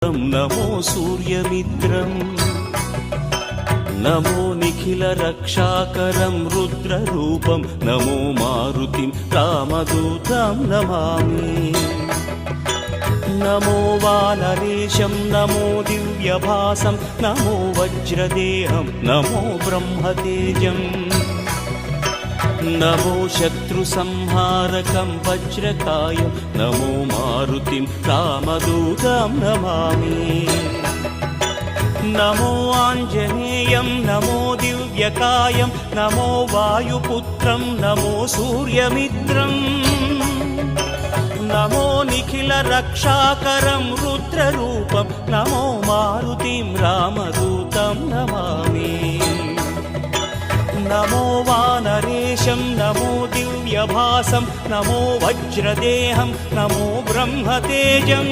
नमो सूर्यमित्रं नमो निखिलरक्षाकरं रुद्ररूपं नमो मारुतिं रामदूतं Namami. नमो वानरेशं नमो दिव्यभासं नमो वज्रदेहं नमो ब्रह्मतेजम् नमो शत्रुसंहारकं वज्रकायं नमो मारुतिं रामदूतं Namami. नमो आञ्जनेयं नमो दिव्यकायं नमो वायुपुत्रं नमो सूर्यमित्रम् नमो निखिलरक्षाकरं रुद्ररूपं नमो मारुतिं रामदूतं Namami. नमो वानरेशं नमो दिव्यभासं नमो वज्रदेहं नमो ब्रह्मतेजम्